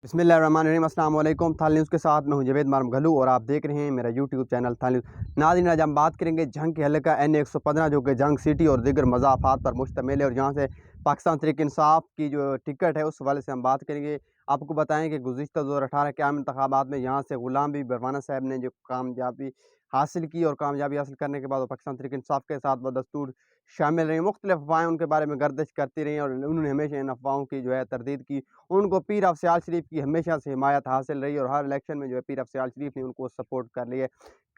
बिस्मिल्लाहिर्रहमानिर्रहीम। अस्सलाम वालेकुम। थाल न्यूज़ के साथ मैं हूं जवेद मारम घलू और आप देख रहे हैं मेरा यूट्यूब चैनल थाल न्यूज़। नाज़रीन, आज हम बात करेंगे जंग के हल्का N115 जो कि जंग सिटी और दीगर मज़ाफ़ात पर मुश्तमिल है, और जहां से पाकिस्तान तहरीक इंसाफ की जो टिकट है उस हवाले से हम बात करेंगे। आपको बताएं कि गुज़िश्ता 2018 के आम इंतखाबात में यहाँ से ग़ुलाम बी बरवाना साहब ने जो कामयाबी हासिल की, और कामयाबी हासिल करने के बाद वो पाकिस्तान तहरीक इंसाफ के साथ बदस्तूर शामिल रही। मुख्तलिफ अफवाहें उनके बारे में गर्दिश करती रही, और उन्होंने हमेशा इन अफवाहों की जो है तरदीद की। उनको पीर अफ़ शरीफ की हमेशा से हिमायत हासिल रही, और हर इलेक्शन में जो है पीर अफ़ शरीफ ने उनको सपोर्ट कर लिए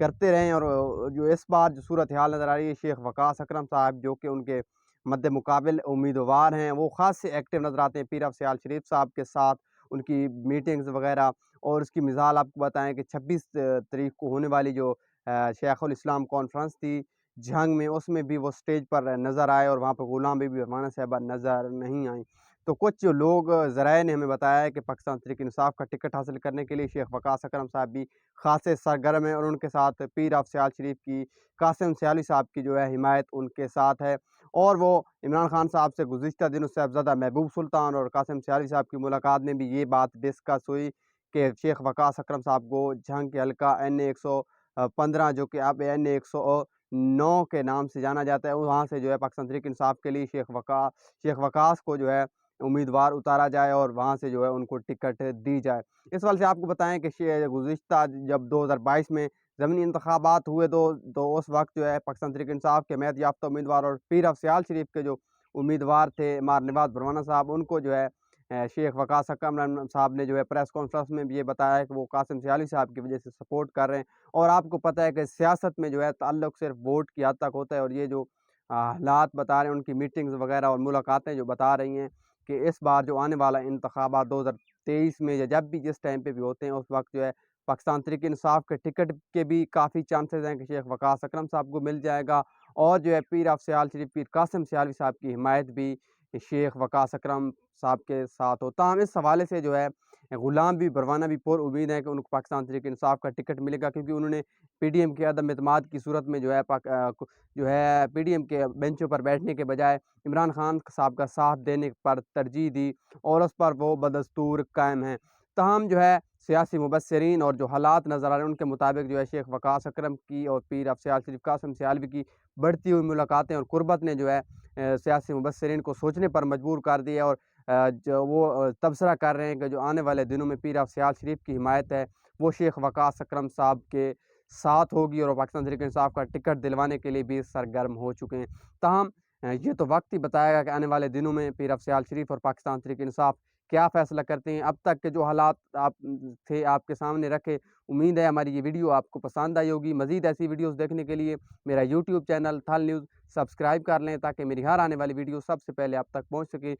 करते रहे। और जो इस बार जो सूरत हाल नज़र आ रही है, शेख वकास अकरम साहब जो कि उनके मद्दे मुकाबिल उम्मीदवार हैं, वो ख़ास से एक्टिव नज़र आते हैं पीर अफ़ शरीफ साहब के साथ। उनकी मीटिंग्स वगैरह, और उसकी मिसाल आपको बताएं कि 26 तारीख को होने वाली जो शेखुल इस्लाम कॉन्फ्रेंस थी जंग में, उसमें भी वो स्टेज पर नज़र आए, और वहाँ पर ग़ुलाम बीबी रहमाना साहिबा नज़र नहीं आई। तो कुछ जो लोग ज़राए ने हमें बताया है कि पाकिस्तान तहरीक इंसाफ का टिकट हासिल करने के लिए शेख वकास अकरम साहब भी खासे सरगर्म हैं, और उनके साथ पीर अफ़ शरीफ की कासिम सियाली साहब की जो है हिमायत उनके साथ है। और वो इमरान खान साहब से गुज़िश्ता दिनों साहबज़ादा महबूब सुल्तान और कासिम सियाली साहब की मुलाकात में भी ये बात डिस्कस हुई कि शेख वकास अकरम साहब को जंग के हल्का N115 जो कि अब N109 के नाम से जाना जाता है, वहाँ से जो है पाकिस्तान तहरीक इंसाफ के लिए शेख वकास को जो है उम्मीदवार उतारा जाए, और वहाँ से जो है उनको टिकट दी जाए। इस वाले से आपको बताएं कि गुज़िश्ता जब 2022 में ज़मीनी इंतखाबात हुए तो उस वक्त जो है पाकिस्तान तहरीक इंसाफ के महत याफ्ता उम्मीदवार और पीर अफ़ शरीफ के जो उम्मीदवार थे मार नवाज़ बरवाना साहब, उनको जो है शेख वकास अकरम साहब ने जो है प्रेस कॉन्फ्रेंस में भी ये बताया है कि वो कासिम सियाली साहब की वजह से सपोर्ट कर रहे हैं। और आपको पता है कि सियासत में जो है ताल्लुक़ सिर्फ वोट की हद तक होता है, और ये जो हालात बता रहे हैं, उनकी मीटिंग्स वगैरह और मुलाकातें जो बता रही हैं कि इस बार जो आने वाला इंतखाबात 2023 में या जब भी जिस टाइम पे भी होते हैं, उस वक्त जो है पाकिस्तान तहरीक इंसाफ के टिकट के भी काफ़ी चांसेस हैं कि शेख वकास अकरम साहब को मिल जाएगा, और जो है पीर अफ़ शरीफ पीर कासिम सियाली साहब की हिमायत भी शेख वकास अकरम साहब के साथ हो। ताहम इस हवाले से जो है ग़ुलाम बी बरवाना भी पुर उम्मीद है कि उनको पाकिस्तान तहरीक इंसाफ का टिकट मिलेगा, क्योंकि उन्होंने PDM के अदम एतमाद की सूरत में जो है PDM के बेंचों पर बैठने के बजाय इमरान खान साहब का साथ देने पर तरजीह दी, और उस पर वो बदस्तूर कायम हैं। ताहम जो है सियासी मुबस्सिरीन और जो हालात नज़र आ रहे हैं उनके मुताबिक जो है शेख वकास अकरम की और पीर अफ़ शरीफ कासिम सियालवी की बढ़ती हुई मुलाकातें और कुर्बत ने जो है सियासी मुबस्सिरीन को सोचने पर मजबूर कर दिया, और जो वो तबसरा कर रहे हैं कि जो आने वाले दिनों में पीर अफ़ शरीफ की हिमायत है वो शेख वकास अकरम साहब के साथ होगी, और पाकिस्तान तहरीक इंसाफ का टिकट दिलवाने के लिए भी सरगर्म हो चुके हैं। ताहम ये तो वक्त ही बताएगा कि आने वाले दिनों में पीर अफ़ शरीफ और पाकिस्तान तहरीक इंसाफ क्या फ़ैसला करते हैं। अब तक के जो हालात आपके सामने रखे, उम्मीद है हमारी ये वीडियो आपको पसंद आई होगी। मज़ीद ऐसी वीडियोज़ देखने के लिए मेरा यूट्यूब चैनल थाल न्यूज़ सब्सक्राइब कर लें, ताकि मेरी हर आने वाली वीडियो सबसे पहले आप तक पहुँच सके।